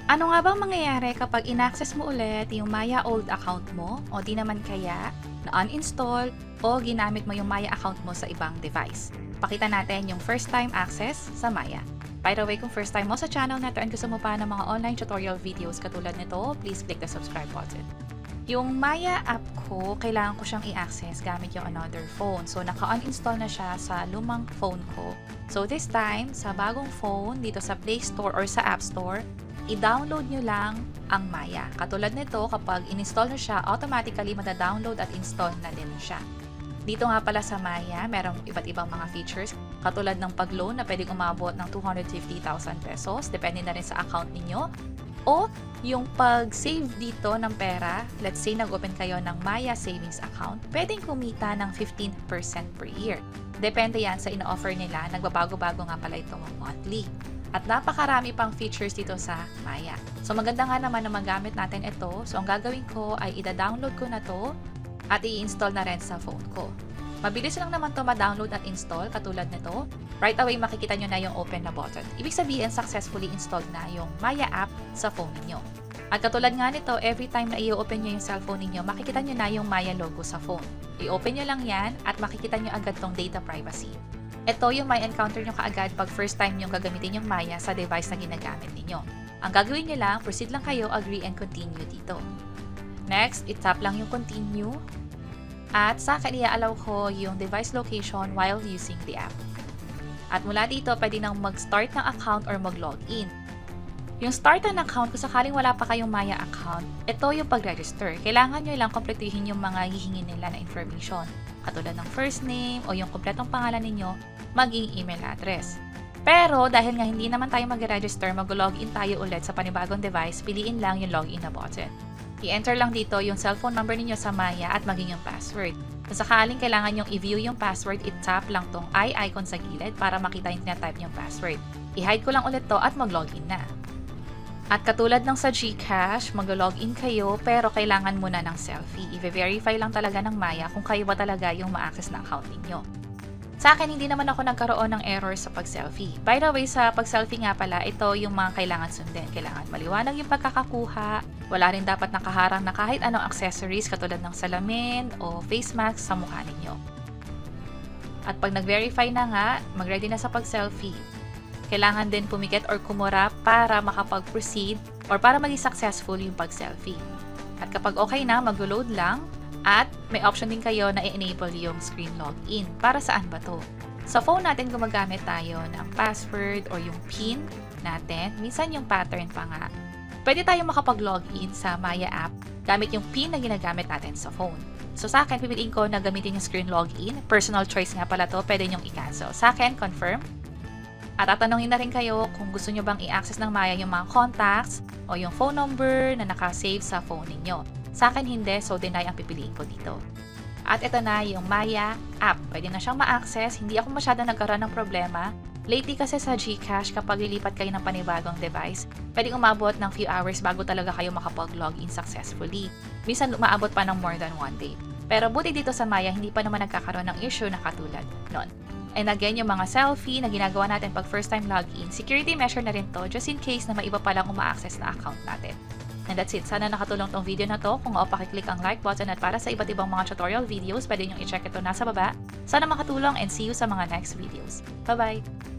Ano nga bang mangyayari kapag in-access mo ulit yung Maya old account mo o di naman kaya na-uninstall o ginamit mo yung Maya account mo sa ibang device? Pakita natin yung first time access sa Maya. By the way, kung first time mo sa channel na to and gusto mo pa ng mga online tutorial videos katulad nito, please click the subscribe button. Yung Maya app ko, kailangan ko siyang i-access gamit yung another phone. So, naka-uninstall na siya sa lumang phone ko. So, this time, sa bagong phone, dito sa Play Store or sa App Store, i-download nyo lang ang Maya. Katulad nito, kapag in-install nyo siya, automatically mada-download at install na din siya. Dito nga pala sa Maya, merong iba't ibang mga features, katulad ng pag-loan na pwedeng umabot ng 250,000 pesos, depende na rin sa account ninyo. O yung pag-save dito ng pera, let's say nag-open kayo ng Maya Savings Account, pwedeng kumita ng 15% per year. Depende yan sa ina-offer nila, nagbabago-bago nga pala ito monthly. At napakarami pang features dito sa Maya. So maganda nga naman na magamit natin ito. So ang gagawin ko ay ida-download ko na to at i-install na rin sa phone ko. Mabilis lang naman to ma-download at install katulad nito. Right away makikita nyo na yung open na button. Ibig sabihin successfully installed na yung Maya app sa phone niyo. At katulad nga nito, every time na i-open nyo yung cellphone niyo, makikita nyo na yung Maya logo sa phone. I-open nyo lang yan at makikita nyo agad tong data privacy. Ito yung may encounter nyo kaagad pag first time nyo gagamitin yung Maya sa device na ginagamit ninyo. Ang gagawin nyo lang, proceed lang kayo, agree and continue dito. Next, itap lang yung continue. At sa akin, i-allow ko yung device location while using the app. At mula dito, pwede nang mag-start ng account or mag-login. Yung start ng account, kung sakaling wala pa kayong Maya account, ito yung pag-register. Kailangan nyo lang kompletuhin yung mga hihingin nila na information. Katulad ng first name o yung kompletong pangalan ninyo, maging email address. Pero dahil nga hindi naman tayo mag-register, mag-login tayo ulit sa panibagong device, piliin lang yung login na button. I-enter lang dito yung cellphone number ninyo sa Maya at maging yung password. Kung sakaling kailangan nyong i-view yung password, i-tap lang tong I icon sa gilid para makita yung type yung password. I-hide ko lang ulit to at mag-login na. At katulad ng sa GCash, mag-login kayo pero kailangan muna ng selfie. I-verify lang talaga ng Maya kung kayo ba talaga yung ma-access na account ninyo. Sa akin, hindi naman ako nagkaroon ng error sa pag-selfie. By the way, sa pag-selfie nga pala, ito yung mga kailangan sundin. Kailangan maliwanag yung pagkakakuha. Wala rin dapat nakaharang na kahit anong accessories katulad ng salamin o face mask sa mukha ninyo. At pag nag-verify na nga, mag-ready na sa pag-selfie. Kailangan din pumikit or kumura para makapag-proceed or para maging successful yung pag-selfie. At kapag okay na, mag-load lang. At may option din kayo na i-enable yung screen login. Para saan ba to? Sa phone natin gumagamit tayo ng password or yung PIN natin. Minsan yung pattern pa nga. Pwede tayo makapag-login sa Maya app gamit yung PIN na ginagamit natin sa phone. So sa akin, pipiliin ko na gamitin yung screen login. Personal choice nga pala to. Pwede nyong i-cancel. Sa akin, confirm. At tatanungin na rin kayo kung gusto nyo bang i-access ng Maya yung mga contacts o yung phone number na nakasave sa phone ninyo. Sa akin hindi, so deny ang pipiliin ko dito. At ito na yung Maya app. Pwede na siyang ma-access, hindi ako masyadong nagkaroon ng problema. Lately kasi sa GCash, kapag lilipat kayo ng panibagong device, pwedeng umabot ng few hours bago talaga kayo makapag-login successfully. Minsan umaabot pa ng more than one day. Pero buti dito sa Maya, hindi pa naman nagkakaroon ng issue na katulad nun. And again, yung mga selfie na ginagawa natin pag first time login, security measure na rin to just in case na may iba palang uma-access na account natin. And that's it. Sana nakatulong tong video na to. Kung pakiclick ang like button at para sa iba't ibang mga tutorial videos, pwede nyo i-check ito nasa baba. Sana makatulong and see you sa mga next videos. Bye-bye!